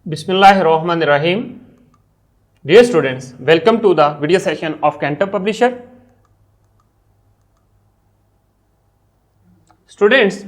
Bismillahirrahmanirrahim. Dear students, welcome to the video session of Cantor Publisher. Students,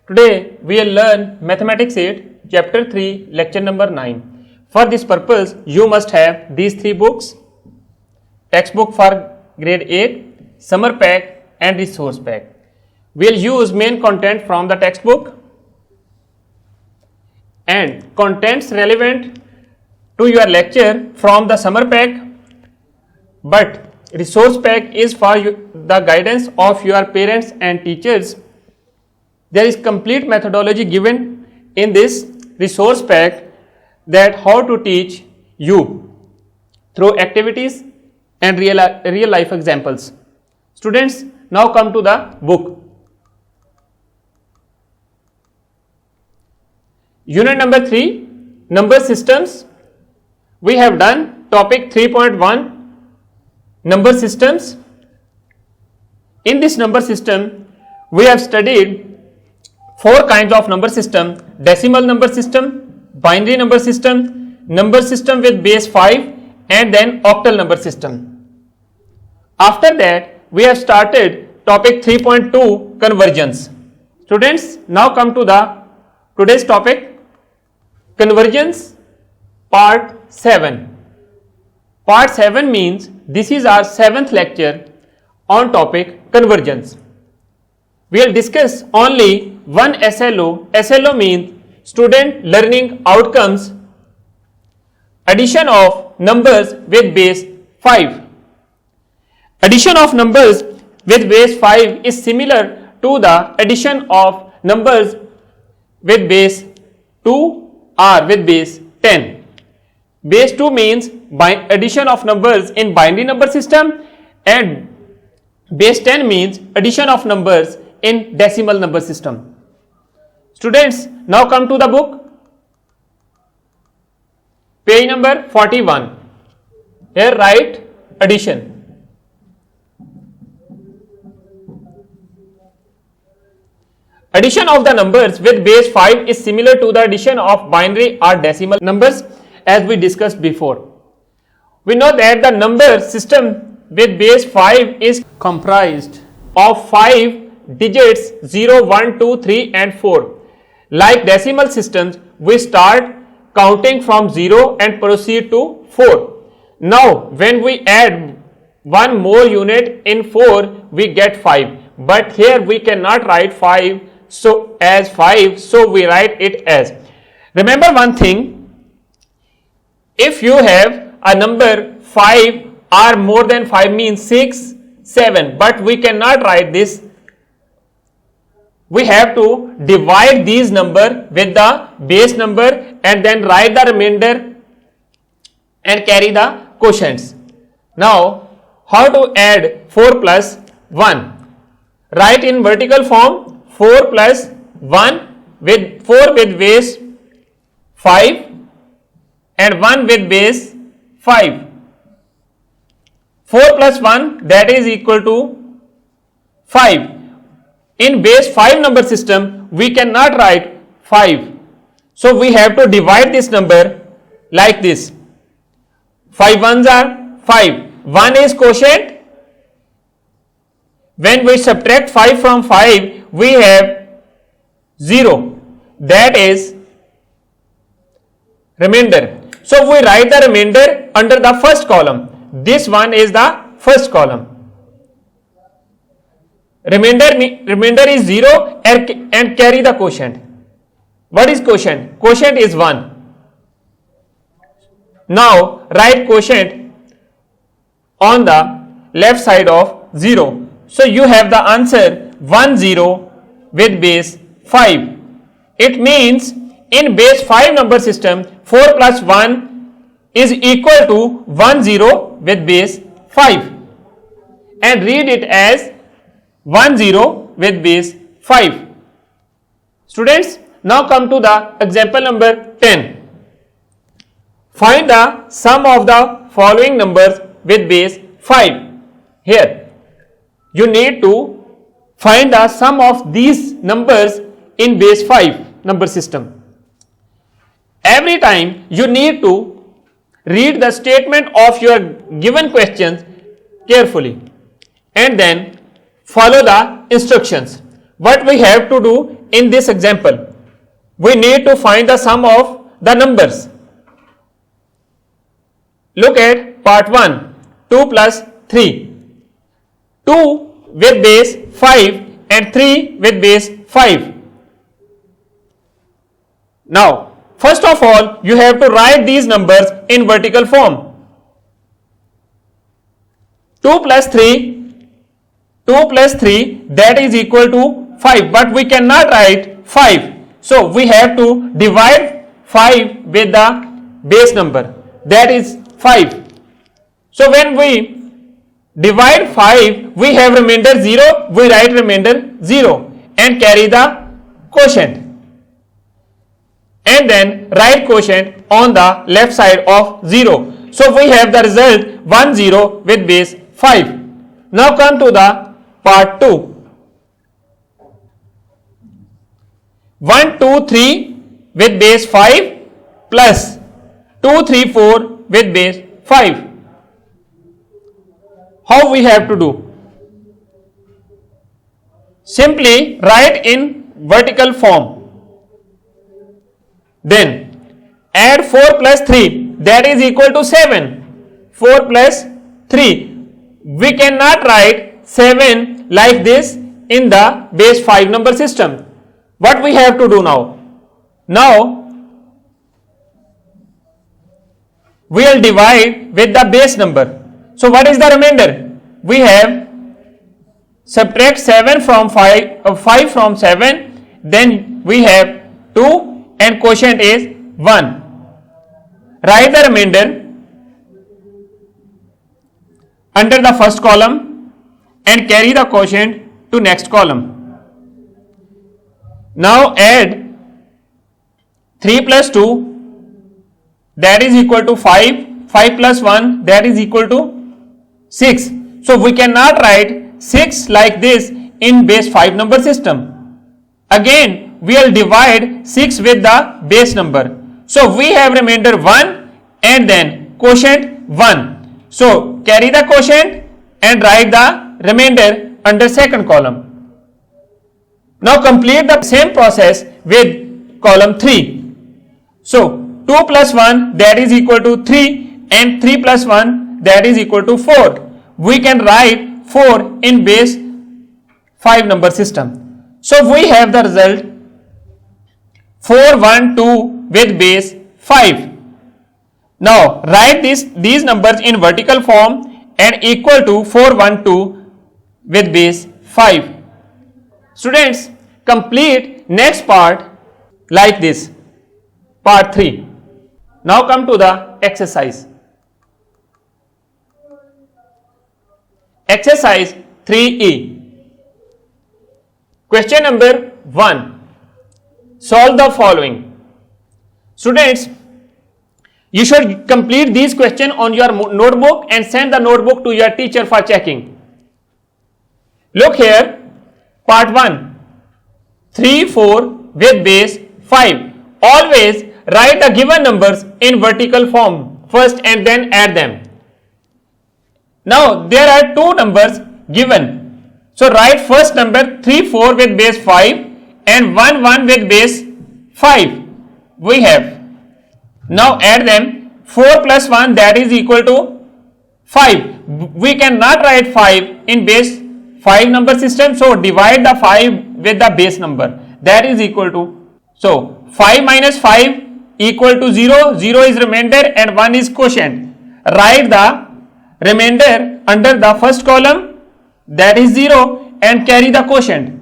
today we will learn Mathematics 8, Chapter 3, Lecture number 9. For this purpose, you must have these three books: textbook for grade 8, summer pack and resource pack. We will use main content from the textbook and contents relevant to your lecture from the summer pack, but resource pack is for the guidance of your parents and teachers. There is complete methodology given in this resource pack that how to teach you through activities and real life examples. Students, now come to the book. Unit number 3, number systems. We have done topic 3.1, number systems. In this number system, we have studied 4 kinds of number system: decimal number system, binary number system with base 5, and then octal number system. After that, we have started topic 3.2, convergence. Students, now come to the today's topic, convergence part 7. Part 7 means this is our 7th lecture on topic convergence. We will discuss only one SLO. SLO means student learning outcomes, addition of numbers with base 5. Addition of numbers with base 5 is similar to the addition of numbers with base 2 or with base 10. Base 2 means addition of numbers in binary number system, and base 10 means addition of numbers in decimal number system. Students, now come to the book. Page number 41. Here write addition. Addition of the numbers with base 5 is similar to the addition of binary or decimal numbers, as we discussed before. We know that the number system with base 5 is comprised of 5 digits 0, 1, 2, 3 and 4. Like decimal systems, we start counting from 0 and proceed to 4. Now, when we add one more unit in 4, we get 5. But here we cannot write 5 as 5, so we write it as. Remember one thing, if you have a number 5 or more than 5 means 6, 7, but we cannot write this. We have to divide these number with the base number and then write the remainder and carry the quotients. Now, how to add 4 plus 1? Write in vertical form 4 plus 1 with 4 with base 5 and 1 with base 5. 4 plus 1, that is equal to 5. In base 5 number system, we cannot write 5. So we have to divide this number like this. 5 ones are 5. 1 is quotient. When we subtract 5 from 5, we have 0. That is remainder. So we write the remainder under the first column. This one is the first column. Remainder is 0 and carry the quotient. What is quotient? Quotient is 1. Now write quotient on the left side of 0. So you have the answer 1, 0 with base 5. It means in base 5 number system, 4 plus 1 is equal to 1, 0 with base 5, and read it as 1, 0 with base 5. Students, now come to the example number 10. Find the sum of the following numbers with base 5. Here, you need to find the sum of these numbers in base 5 number system. Every every time you need to read the statement of your given questions carefully and then follow the instructions. What we have to do in this example, we need to find the sum of the numbers. Look at part 1, 2 plus 3. 2 with base 5 and 3 with base 5. Now, first of all, you have to write these numbers in vertical form. 2 plus 3, that is equal to 5, but we cannot write 5. So, we have to divide 5 with the base number, that is 5. So, when we divide 5, we have remainder 0, we write remainder 0 and carry the quotient. And then write quotient on the left side of 0. So, we have the result 1 0 with base 5. Now, come to the part 2. 1 2 3 with base 5 plus 2 3 4 with base 5. How we have to do? Simply write in vertical form. Then add 4 plus 3, that is equal to 7. 4 plus 3. We cannot write 7 like this in the base 5 number system. What we have to do now? Now, we will divide with the base number. So, what is the remainder? We have subtract 7 from 5 from 7, then we have 2 and quotient is 1. Write the remainder under the first column and carry the quotient to next column. Now add 3 plus 2, that is equal to 5, 5 plus 1, that is equal to 6. So, we cannot write 6 like this in base 5 number system. Again, we will divide 6 with the base number. So, we have remainder 1 and then quotient 1. So, carry the quotient and write the remainder under second column. Now, complete the same process with column 3. So, 2 plus 1, that is equal to 3 and 3 plus 1, that is equal to 4. We can write 4 in base 5 number system. So, we have the result 4 1 2 with base 5. Now, write these numbers in vertical form and equal to 4 1 2 with base 5. Students, complete next part like this, part 3. Now come to the exercise. Exercise 3E. Question number 1. Solve the following. Students, you should complete these questions on your notebook and send the notebook to your teacher for checking. Look here, part 1, 3 4 with base 5. Always write the given numbers in vertical form first and then add them. Now there are two numbers given. So write first number 3 4 with base 5 and 1 1 with base 5. We have. Now add them. 4 plus 1, that is equal to 5. We cannot write 5 in base 5 number system. So divide the 5 with the base number. That is equal to. So 5 minus 5 equal to 0. 0 is remainder and 1 is quotient. Write the remainder under the first column, that is 0, and carry the quotient.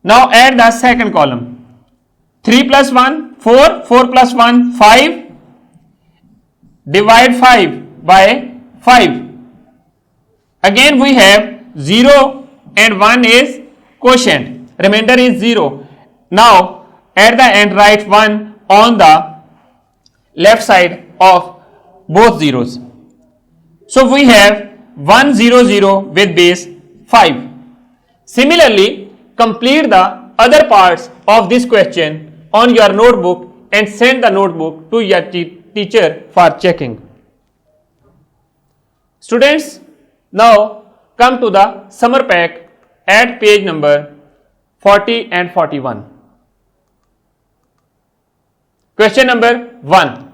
Now add the second column. 3 plus 1, 4. 4 plus 1, 5. Divide 5 by 5. Again we have 0 and 1 is quotient. Remainder is 0. Now at the end write 1 on the left side of both zeros. So we have 1 0 0 with base 5. Similarly, complete the other parts of this question on your notebook and send the notebook to your teacher for checking. Students, now come to the summer pack at page number 40 and 41. Question number 1.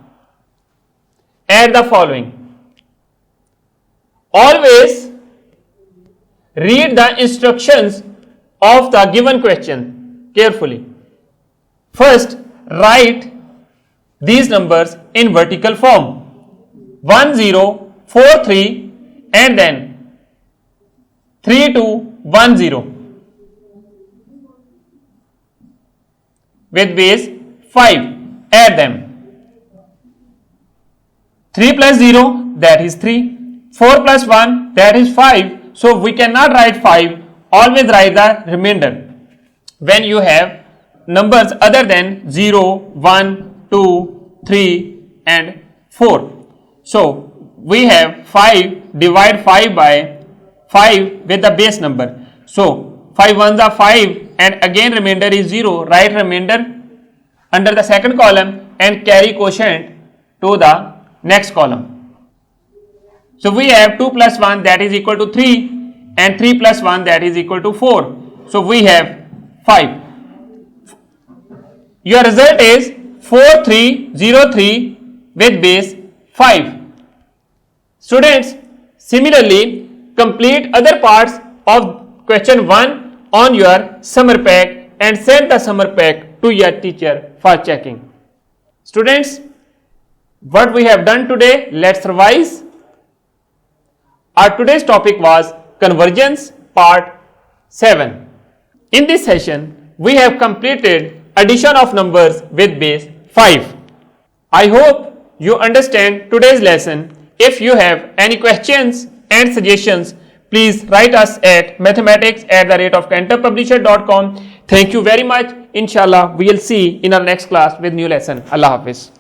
Add the following. Always read the instructions of the given question carefully. First, write these numbers in vertical form 1043 and then 3210 with base 5. Add them. 3 plus 0, that is 3. 4 plus 1, that is 5. So we cannot write 5. Always write the remainder when you have numbers other than 0, 1, 2, 3 and 4. So we have 5, divide 5 by 5 with the base number. So 5 ones are 5 and again remainder is 0. Write remainder under the second column and carry quotient to the next column. So we have 2 plus 1, that is equal to 3 and 3 plus 1, that is equal to 4. So we have 5. Your result is 4303 with base 5. Students, similarly complete other parts of question 1 on your summer pack and send the summer pack to your teacher for checking. Students, what we have done today, let's revise. Our today's topic was convergence part 7. In this session, we have completed addition of numbers with base 5. I hope you understand today's lesson. If you have any questions and suggestions, please write us at mathematics@cantorpublisher.com. Thank you very much. Inshallah, we will see in our next class with new lesson. Allah Hafiz.